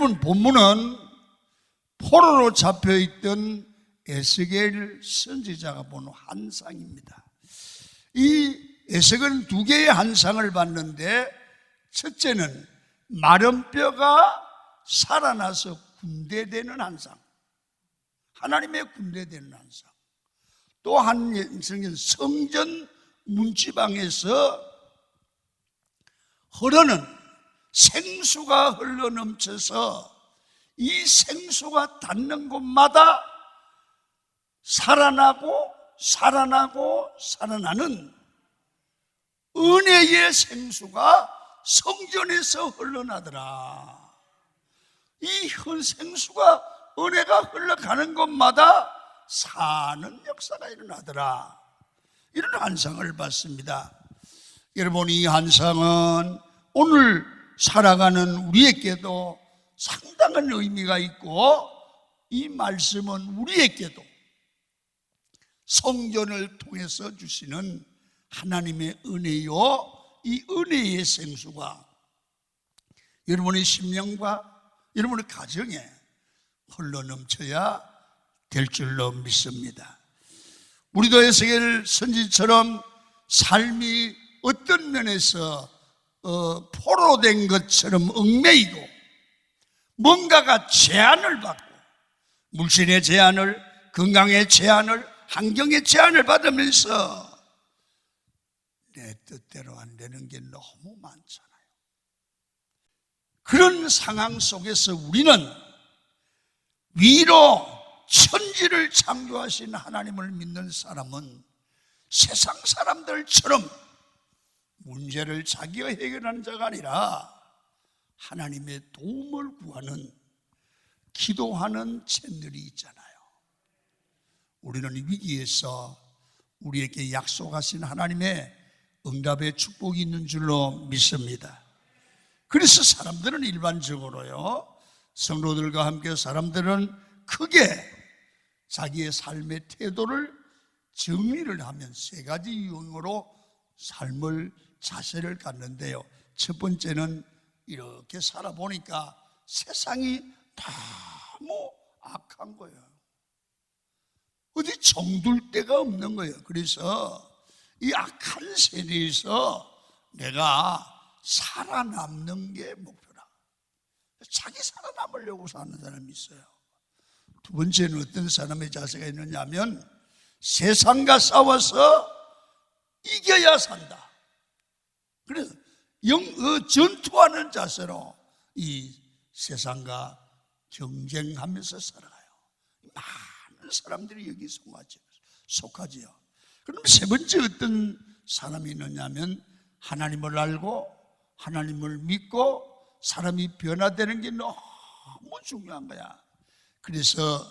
여러분, 본문은 포로로 잡혀있던 에스겔 선지자가 본 환상입니다. 이 에스겔은 두 개의 환상을 봤는데, 첫째는 마른 뼈가 살아나서 군대되는 환상, 하나님의 군대되는 환상. 또 한 환상은 성전 문지방에서 흐르는 생수가 흘러넘쳐서 이 생수가 닿는 곳마다 살아나고 살아나고 살아나는 은혜의 생수가 성전에서 흘러나더라. 이 생수가, 은혜가 흘러가는 곳마다 사는 역사가 일어나더라. 이런 환상을 봤습니다. 여러분, 이 환상은 오늘 살아가는 우리에게도 상당한 의미가 있고, 이 말씀은 우리에게도 성전을 통해서 주시는 하나님의 은혜요, 이 은혜의 생수가 여러분의 심령과 여러분의 가정에 흘러넘쳐야 될 줄로 믿습니다. 우리도 에스겔 선지처럼 삶이 어떤 면에서 포로된 것처럼 얽매이고 뭔가가 제한을 받고, 물질의 제한을, 건강의 제한을, 환경의 제한을 받으면서 내 뜻대로 안 되는 게 너무 많잖아요. 그런 상황 속에서 우리는 위로 천지를 창조하신 하나님을 믿는 사람은 세상 사람들처럼 문제를 자기가 해결하는 자가 아니라 하나님의 도움을 구하는, 기도하는 채널이 있잖아요. 우리는 위기에서 우리에게 약속하신 하나님의 응답의 축복이 있는 줄로 믿습니다. 그래서 사람들은 일반적으로요, 성도들과 함께 사람들은 크게 자기의 삶의 태도를 정리를 하면 세 가지 유형으로 삶을, 자세를 갖는데요, 첫 번째는 이렇게 살아보니까 세상이 너무 악한 거예요. 어디 정둘 데가 없는 거예요. 그래서 이 악한 세대에서 내가 살아남는 게 목표다. 자기 살아남으려고 사는 사람이 있어요. 두 번째는 어떤 사람의 자세가 있느냐 하면 세상과 싸워서 이겨야 산다. 그래서 전투하는 자세로 이 세상과 경쟁하면서 살아가요. 많은 사람들이 여기 속하지요. 그럼 세 번째 어떤 사람이 있느냐 하면 하나님을 알고 하나님을 믿고 사람이 변화되는 게 너무 중요한 거야. 그래서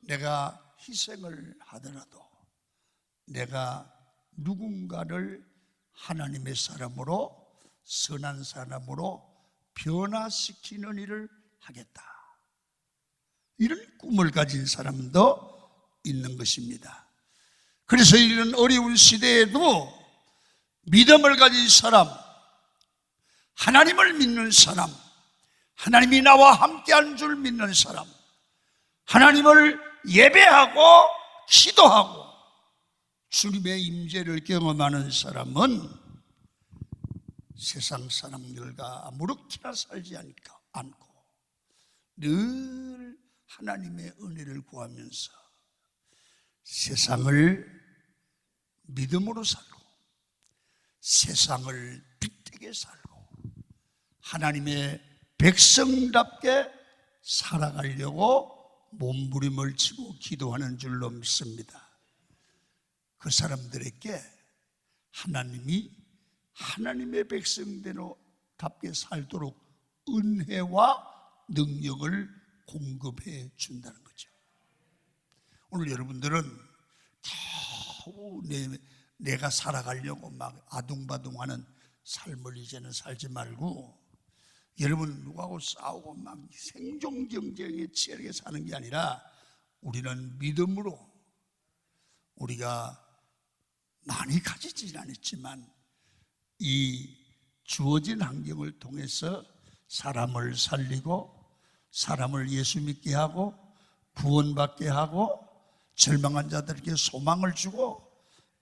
내가 희생을 하더라도 내가 누군가를 하나님의 사람으로, 선한 사람으로 변화시키는 일을 하겠다. 이런 꿈을 가진 사람도 있는 것입니다. 그래서 이런 어려운 시대에도 믿음을 가진 사람, 하나님을 믿는 사람, 하나님이 나와 함께한 줄 믿는 사람, 하나님을 예배하고 기도하고 주님의 임재를 경험하는 사람은 세상 사람들과 아무렇게나 살지 않고 늘 하나님의 은혜를 구하면서 세상을 믿음으로 살고 세상을 빛되게 살고 하나님의 백성답게 살아가려고 몸부림을 치고 기도하는 줄로 믿습니다. 그 사람들에게 하나님이 하나님의 백성대로답게 살도록 은혜와 능력을 공급해 준다는 거죠. 오늘 여러분들은 겨우 내가 살아가려고 막 아둥바둥하는 삶을 이제는 살지 말고, 여러분 누구하고 싸우고 막 생존 경쟁에 치열하게 사는 게 아니라 우리는 믿음으로, 우리가 많이 가지진 않았지만 이 주어진 환경을 통해서 사람을 살리고 사람을 예수 믿게 하고 구원받게 하고 절망한 자들에게 소망을 주고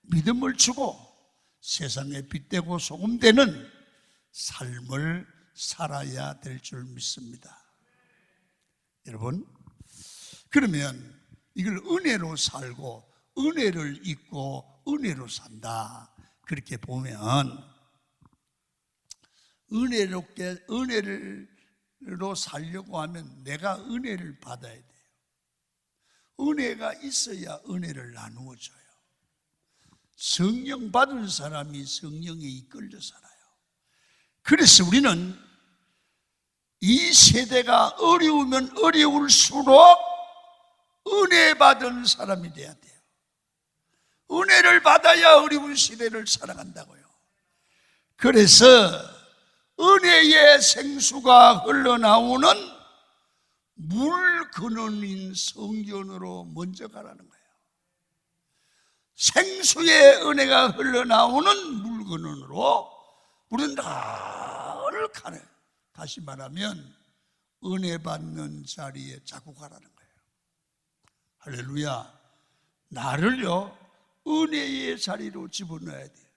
믿음을 주고 세상에 빛되고 소금되는 삶을 살아야 될 줄 믿습니다. 여러분, 그러면 이걸 은혜로 살고 은혜를 잊고 은혜로 산다, 그렇게 보면 은혜로 살려고 하면 내가 은혜를 받아야 돼요. 은혜가 있어야 은혜를 나누어 줘요. 성령 받은 사람이 성령에 이끌려 살아요. 그래서 우리는 이 세대가 어려우면 어려울수록 은혜 받은 사람이 돼야 돼요. 은혜를 받아야 어려운 시대를 살아간다고요. 그래서 은혜의 생수가 흘러나오는 물 근원인 성전으로 먼저 가라는 거예요. 생수의 은혜가 흘러나오는 물 근원으로 우리는 늘 가는, 다시 말하면 은혜 받는 자리에 자꾸 가라는 거예요. 할렐루야. 나를요 은혜의 자리로 집어넣어야 돼요.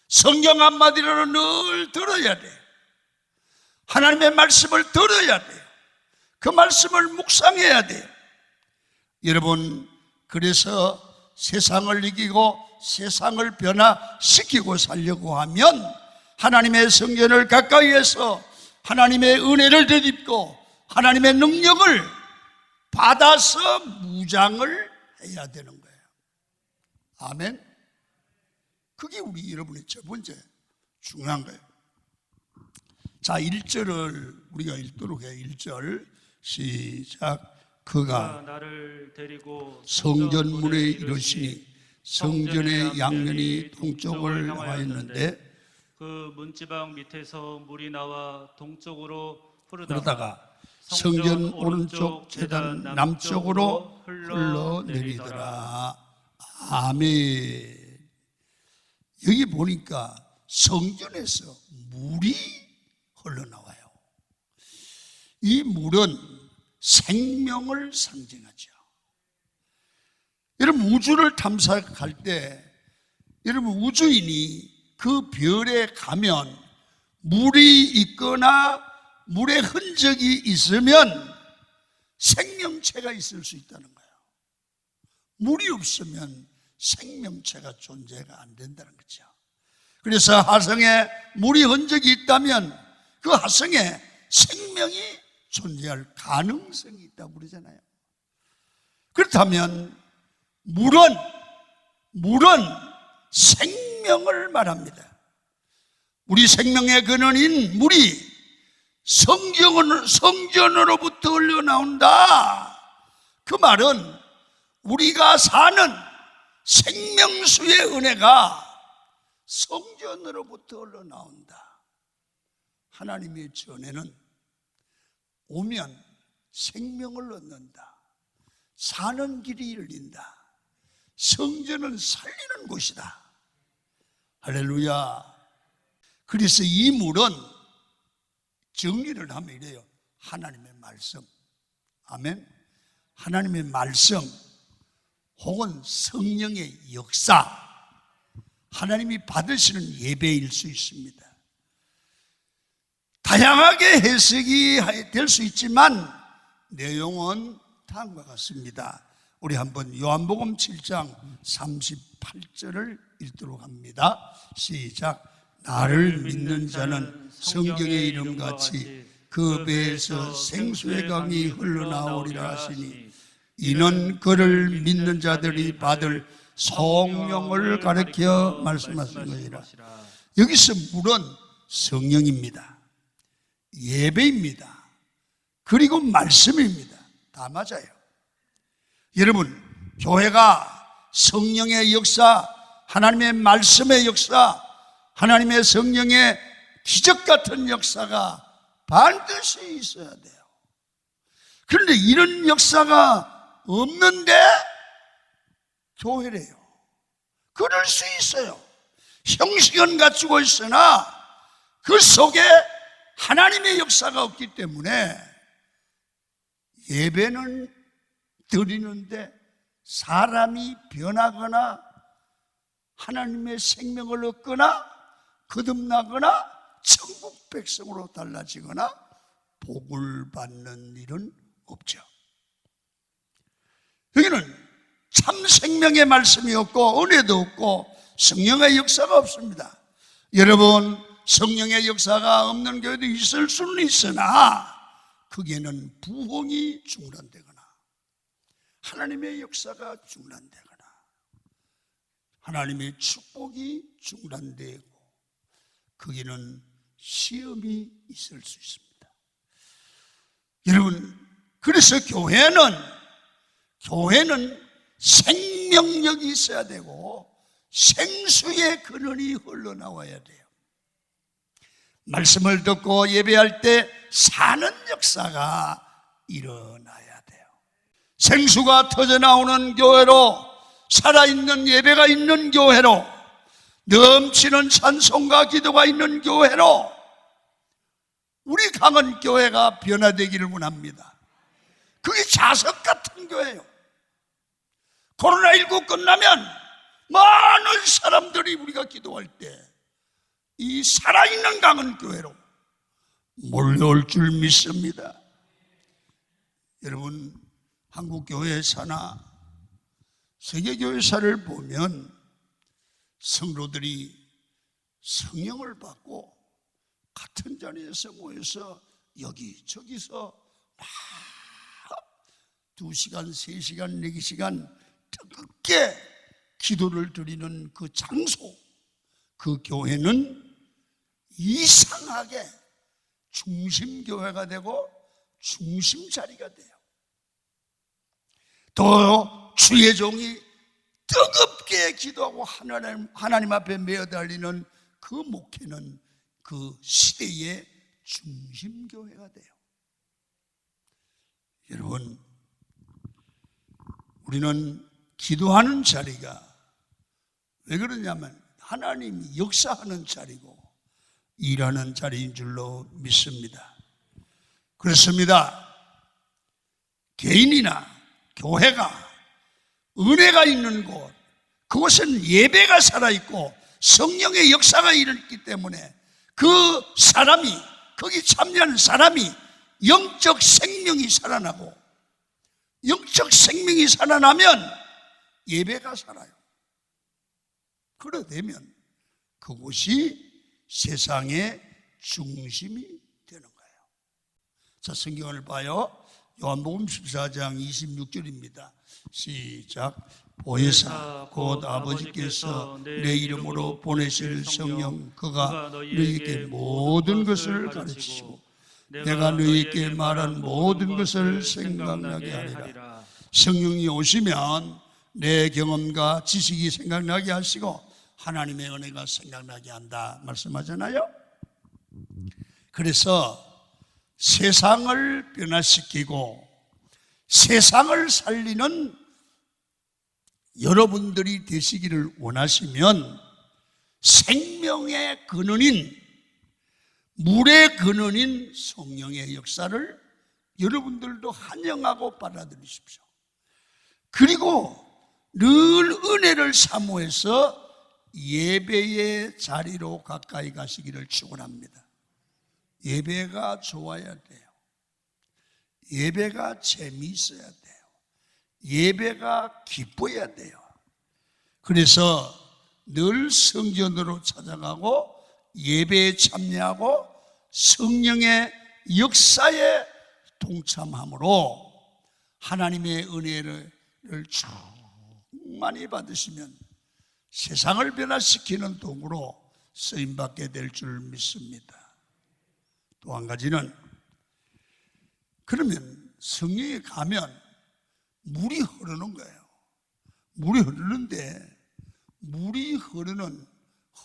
성경 한마디로는 늘 들어야 돼요. 하나님의 말씀을 들어야 돼요. 그 말씀을 묵상해야 돼요. 여러분, 그래서 세상을 이기고 세상을 변화시키고 살려고 하면 하나님의 성전을 가까이에서 하나님의 은혜를 덧입고 하나님의 능력을 받아서 무장을 해야 되는 거예요. 아멘. 그게 우리 여러분의 첫 번째 중요한 거예요. 자, 1절을 우리가 읽도록 해요. 1절 시작. 그가 나를 데리고 성전 문에 이르시니 성전의 양면이 동쪽을 향하였는데 그 문지방 밑에서 물이 나와 동쪽으로 그러다가 성전 오른쪽 제단 남쪽으로 흘러내리더라. 아멘. 여기 보니까 성전에서 물이 흘러나와요. 이 물은 생명을 상징하죠. 여러분, 우주를 탐색할 때 여러분 우주인이 그 별에 가면 물이 있거나 물의 흔적이 있으면 생명체가 있을 수 있다는 거예요. 물이 없으면 생명체가 존재가 안 된다는 거죠. 그래서 화성에 물이 흔적이 있다면 그 화성에 생명이 존재할 가능성이 있다고 그러잖아요. 그렇다면 물은 생명을 말합니다. 우리 생명의 근원인 물이 성전으로부터 흘러나온다. 그 말은 우리가 사는 생명수의 은혜가 성전으로부터 흘러나온다. 하나님의 전에는 오면 생명을 얻는다. 사는 길이 열린다. 성전은 살리는 곳이다. 할렐루야. 그래서 이 물은 정리를 하면 이래요. 하나님의 말씀. 아멘. 하나님의 말씀 혹은 성령의 역사, 하나님이 받으시는 예배일 수 있습니다. 다양하게 해석이 될 수 있지만 내용은 다음과 같습니다. 우리 한번 요한복음 7장 38절을 읽도록 합니다. 시작. 나를 믿는 자는 성경의 이름같이 그 배에서 생수의 강이 흘러나오리라 하시니 이는 그를 믿는 자들이 받을 성령을 가르쳐 말씀하신 것이라. 여기서 물은 성령입니다. 예배입니다. 그리고 말씀입니다. 다 맞아요. 여러분, 교회가 성령의 역사, 하나님의 말씀의 역사, 하나님의 성령의 기적 같은 역사가 반드시 있어야 돼요. 그런데 이런 역사가 없는데 교회래요. 그럴 수 있어요. 형식은 갖추고 있으나 그 속에 하나님의 역사가 없기 때문에 예배는 드리는데 사람이 변하거나 하나님의 생명을 얻거나 거듭나거나 천국 백성으로 달라지거나 복을 받는 일은 없죠. 여기는 참 생명의 말씀이 없고 은혜도 없고 성령의 역사가 없습니다. 여러분, 성령의 역사가 없는 교회도 있을 수는 있으나 거기에는 부흥이 중단되거나 하나님의 역사가 중단되거나 하나님의 축복이 중단되고 거기는 시험이 있을 수 있습니다. 여러분, 그래서 교회는 생명력이 있어야 되고 생수의 근원이 흘러나와야 돼요. 말씀을 듣고 예배할 때 사는 역사가 일어나야 돼요. 생수가 터져나오는 교회로, 살아있는 예배가 있는 교회로, 넘치는 찬송과 기도가 있는 교회로 우리 강은 교회가 변화되기를 원합니다. 그게 자석 같은 교회예요. 코로나19 끝나면 많은 사람들이 우리가 기도할 때 이 살아있는 강은 교회로 몰려올 줄 믿습니다. 여러분, 한국 교회사나 세계 교회사를 보면 성도들이 성령을 받고 같은 자리에서 모여서 여기저기서 막 2시간, 3시간, 4시간 뜨겁게 기도를 드리는 그 장소, 그 교회는 이상하게 중심교회가 되고 중심자리가 돼요. 또 주의 종이 뜨겁게 기도하고 하나님 앞에 매어달리는 그 목회는 그 시대의 중심교회가 돼요. 여러분, 우리는 기도하는 자리가 왜 그러냐면 하나님이 역사하는 자리고 일하는 자리인 줄로 믿습니다. 그렇습니다. 개인이나 교회가 은혜가 있는 곳, 그곳은 예배가 살아있고 성령의 역사가 일어났기 때문에 그 사람이, 거기 참여하는 사람이 영적 생명이 살아나고, 영적 생명이 살아나면 예배가 살아요. 그러되면 그곳이 세상의 중심이 되는 거예요. 자, 성경을 봐요. 요한복음 14장 26절입니다. 시작. 보혜사 곧 아버지께서 내 이름으로 보내실 성령, 그가 너희에게 모든 것을 가르치시고 내가 너희에게 말한 모든 것을 생각나게 하리라. 성령이 오시면 내 경험과 지식이 생각나게 하시고 하나님의 은혜가 생각나게 한다 말씀하잖아요. 그래서 세상을 변화시키고 세상을 살리는 여러분들이 되시기를 원하시면 생명의 근원인, 물의 근원인 성령의 역사를 여러분들도 환영하고 받아들이십시오. 그리고 늘 은혜를 사모해서 예배의 자리로 가까이 가시기를 축원합니다. 예배가 좋아야 돼요. 예배가 재미있어야 돼요. 예배가 기뻐야 돼요. 그래서 늘 성전으로 찾아가고 예배에 참여하고 성령의 역사에 동참함으로 하나님의 은혜를 충만히 받으시면 세상을 변화시키는 도구로 쓰임받게 될 줄 믿습니다. 또 한 가지는, 그러면 성령에 가면 물이 흐르는 거예요. 물이 흐르는데 물이 흐르는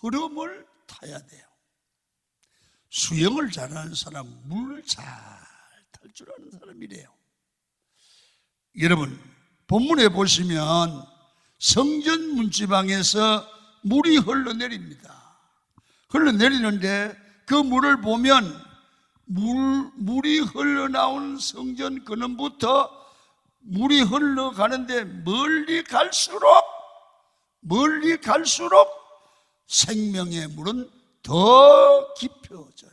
흐름을 타야 돼요. 수영을 잘하는 사람, 물을 잘 탈 줄 아는 사람이래요. 여러분, 본문에 보시면 성전 문지방에서 물이 흘러내립니다. 흘러내리는데 그 물을 보면 물이 흘러나오는 성전 근원부터 물이 흘러가는데 멀리 갈수록 생명의 물은 더 깊어져요.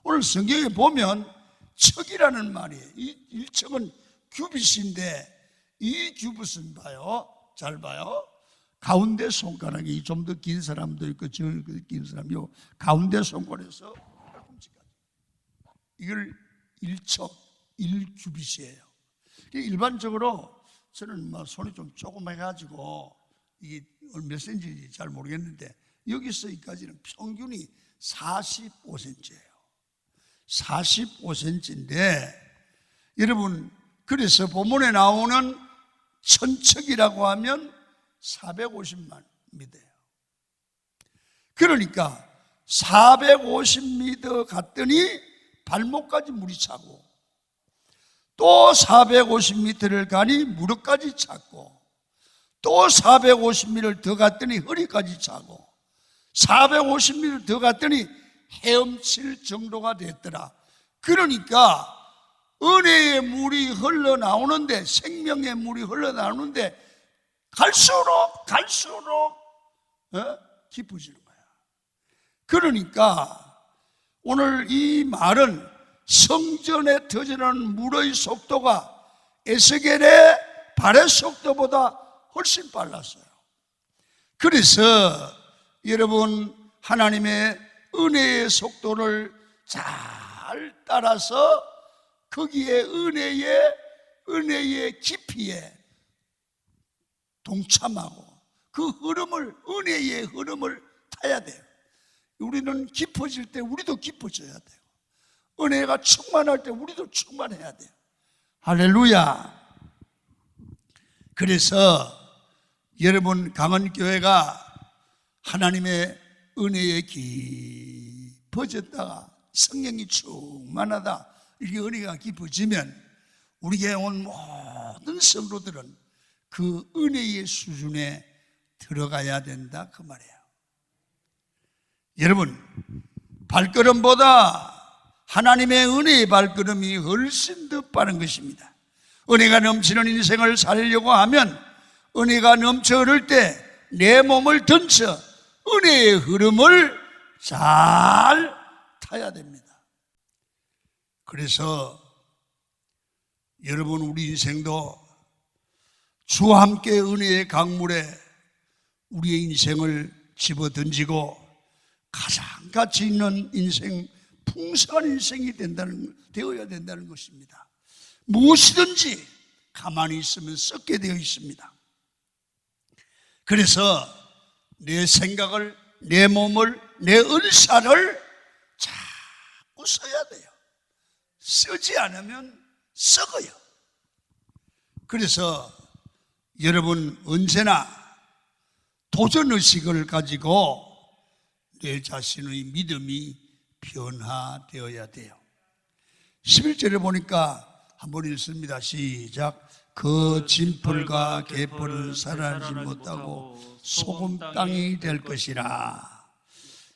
오늘 성경에 보면 척이라는 말이에요. 이 1척은 규빗인데 이 규빗은 봐요. 잘 봐요. 가운데 손가락이 좀 더 긴 사람도 있고 저 긴 사람이 요 가운데 손가락에서 팔꿈치까지. 이걸 1척, 1규빗이에요. 일반적으로 저는 뭐 손이 좀 조그매가지고 이게 몇 센치인지 잘 모르겠는데 여기서 여기까지는 평균이 45cm예요. 45cm인데 여러분, 그래서 본문에 나오는 천척이라고 하면 450만 미터예요. 그러니까 450m 갔더니 발목까지 물이 차고 또 450m를 가니 무릎까지 찼고 또 450m를 더 갔더니 허리까지 차고 450m 더 갔더니 헤엄칠 정도가 됐더라. 그러니까 은혜의 물이 흘러나오는데, 생명의 물이 흘러나오는데 갈수록 깊어지는 거야. 그러니까 오늘 이 말은 성전에 터지는 물의 속도가 에스겔의 발의 속도보다 훨씬 빨랐어요. 그래서 여러분, 하나님의 은혜의 속도를 잘 따라서 거기에 은혜의 깊이에 동참하고 그 흐름을, 은혜의 흐름을 타야 돼요. 우리는 깊어질 때 우리도 깊어져야 돼요. 은혜가 충만할 때 우리도 충만해야 돼요. 할렐루야. 그래서 여러분, 강원교회가 하나님의 은혜에 깊어졌다가 성령이 충만하다, 이렇게 은혜가 깊어지면 우리에게 온 모든 성도들은 그 은혜의 수준에 들어가야 된다, 그 말이에요. 여러분, 발걸음보다 하나님의 은혜의 발걸음이 훨씬 더 빠른 것입니다. 은혜가 넘치는 인생을 살려고 하면 은혜가 넘쳐 흐를 때 내 몸을 던져 은혜의 흐름을 잘 타야 됩니다. 그래서 여러분, 우리 인생도 주와 함께 은혜의 강물에 우리의 인생을 집어던지고 가장 가치 있는 인생, 풍성한 인생이 되어야 된다는 것입니다. 무엇이든지 가만히 있으면 썩게 되어 있습니다. 그래서 내 생각을, 내 몸을, 내 은사를 자꾸 써야 돼요. 쓰지 않으면 썩어요. 그래서 여러분, 언제나 도전의식을 가지고 내 자신의 믿음이 변화되어야 돼요. 11절에 보니까 한번 읽습니다. 시작. 그 진풀과 개풀은 사라지지 못하고 소금 땅이 될 것이라.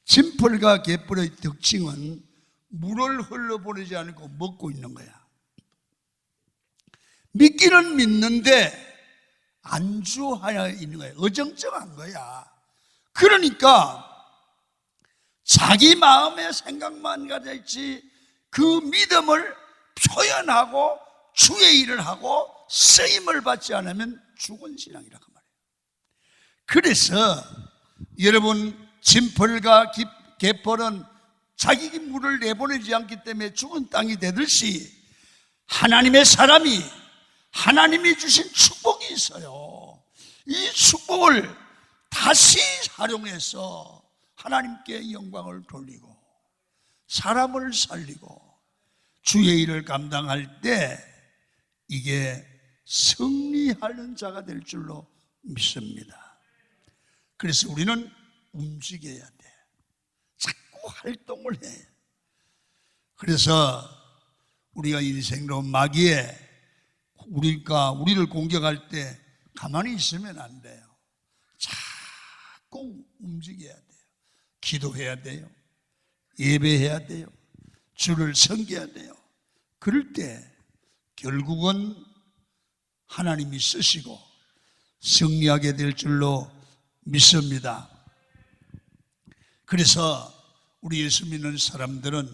진풀과 개풀의 특징은 물을 흘러보내지 않고 먹고 있는 거야. 믿기는 믿는데 안주하여 있는 거야. 어정쩡한 거야. 그러니까 자기 마음의 생각만 가져있지 그 믿음을 표현하고 주의 일을 하고 쓰임을 받지 않으면 죽은 신앙이라고 말해요. 그래서 여러분, 진펄과 개펄은 자기 물을 내보내지 않기 때문에 죽은 땅이 되듯이 하나님의 사람이, 하나님이 주신 축복이 있어요. 이 축복을 다시 활용해서 하나님께 영광을 돌리고 사람을 살리고 주의 일을 감당할 때 이게 승리하는 자가 될 줄로 믿습니다. 그래서 우리는 움직여야 돼. 자꾸 활동을 해. 그래서 우리가 인생로 마귀에 우리를 공격할 때 가만히 있으면 안 돼요. 자꾸 움직여야 돼요. 기도해야 돼요. 예배해야 돼요. 주를 섬겨야 돼요. 그럴 때 결국은 하나님이 쓰시고 승리하게 될 줄로 믿습니다. 그래서 우리 예수 믿는 사람들은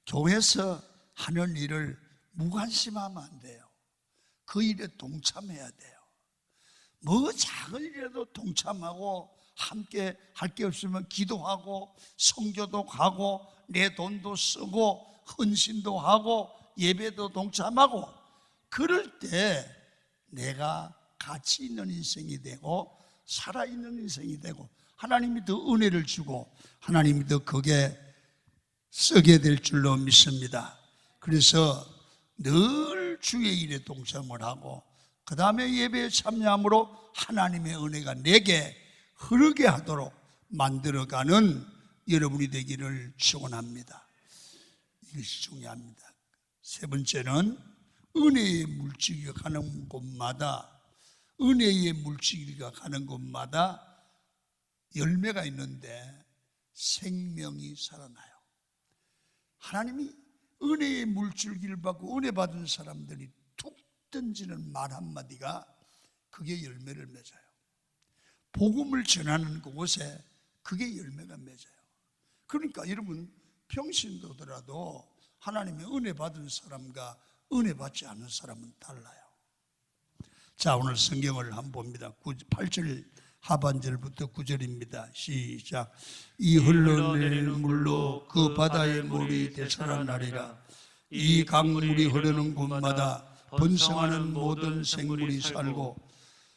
교회에서 하는 일을 무관심하면 안 돼요. 그 일에 동참해야 돼요. 뭐 작은 일에도 동참하고 함께 할 게 없으면 기도하고 성교도 가고 내 돈도 쓰고 헌신도 하고 예배도 동참하고 그럴 때 내가 가치 있는 인생이 되고 살아있는 인생이 되고 하나님이 더 은혜를 주고 하나님이 더 거기에 쓰게 될 줄로 믿습니다. 그래서 늘 주의 일에 동참을 하고 그 다음에 예배에 참여함으로 하나님의 은혜가 내게 흐르게 하도록 만들어가는 여러분이 되기를 축원합니다. 이것이 중요합니다. 세 번째는 은혜의 물줄기가 가는 곳마다 은혜의 물줄기가 가는 곳마다 열매가 있는데 생명이 살아나요. 하나님이 은혜의 물줄기를 받고 은혜 받은 사람들이 툭 던지는 말 한마디가 그게 열매를 맺어요. 복음을 전하는 그곳에 그게 열매가 맺어요. 그러니까 여러분 평신도더라도 하나님의 은혜 받은 사람과 은혜 받지 않은 사람은 달라요. 자, 오늘 성경을 한번 봅니다. 8절 하반절부터 9절입니다. 시작. 이 흘러내리는 물로 그 바다의 물이 되살아나리라. 이 강물이 흐르는 곳마다 번성하는 모든 생물이 살고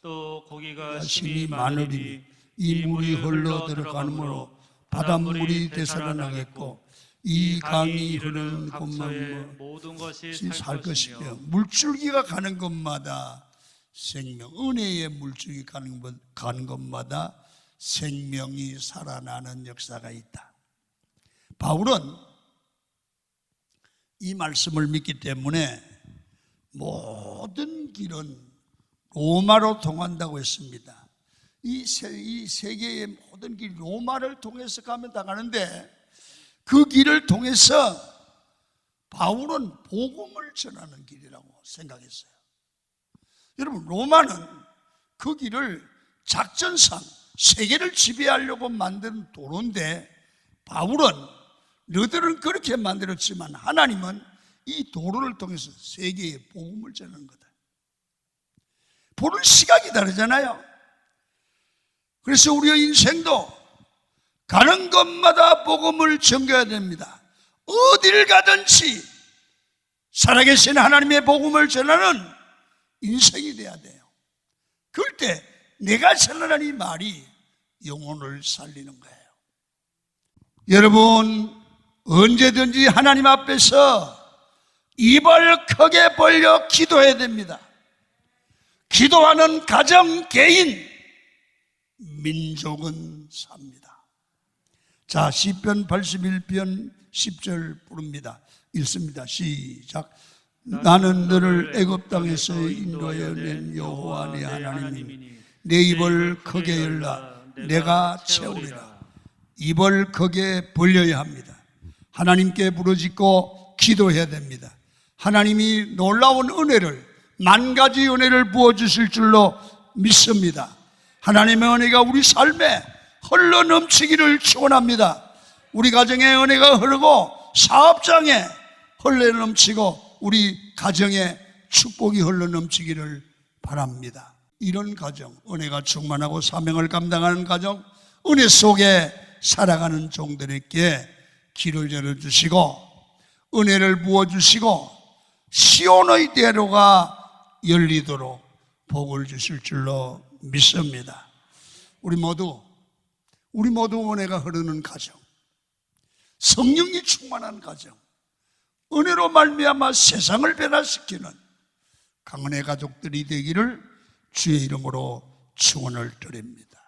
또 고기가 심이 많으리니 이 물이 흘러 들어가므로 바닷물이 되살아나겠고 이 강이 흐르는 곳만 모든 것이 살 것이며 물줄기가 가는 곳마다 생명, 은혜의 물줄기 가는 곳마다 생명이 살아나는 역사가 있다. 바울은 이 말씀을 믿기 때문에 모든 길은 로마로 통한다고 했습니다. 이 세계의 모든 길이 로마를 통해서 가면 다 가는데 그 길을 통해서 바울은 복음을 전하는 길이라고 생각했어요. 여러분 로마는 그 길을 작전상 세계를 지배하려고 만든 도로인데 바울은 너희들은 그렇게 만들었지만 하나님은 이 도로를 통해서 세계에 복음을 전하는 거다. 보는 시각이 다르잖아요. 그래서 우리의 인생도 가는 곳마다 복음을 전해야 됩니다. 어딜 가든지 살아계신 하나님의 복음을 전하는 인생이 돼야 돼요. 그럴 때 내가 전하는 이 말이 영혼을 살리는 거예요. 여러분 언제든지 하나님 앞에서 입을 크게 벌려 기도해야 됩니다. 기도하는 가정, 개인, 민족은 삽니다. 자, 시편 81편 10절 부릅니다. 읽습니다. 시작. 나는 너를 애굽 땅에서 인도하여 낸 여호와 네 하나님이니 내 입을 크게 열라 내가 채우리라. 입을 크게 벌려야 합니다. 하나님께 부르짖고 기도해야 됩니다. 하나님이 놀라운 은혜를 만 가지 은혜를 부어주실 줄로 믿습니다. 하나님의 은혜가 우리 삶에 흘러 넘치기를 축원합니다. 우리 가정에 은혜가 흐르고 사업장에 흘러 넘치고 우리 가정에 축복이 흘러 넘치기를 바랍니다. 이런 가정, 은혜가 충만하고 사명을 감당하는 가정, 은혜 속에 살아가는 종들에게 길을 열어주시고 은혜를 부어주시고 시온의 대로가 열리도록 복을 주실 줄로 믿습니다. 우리 모두 은혜가 흐르는 가정, 성령이 충만한 가정, 은혜로 말미암아 세상을 변화시키는 강은혜 가족들이 되기를 주의 이름으로 축원을 드립니다.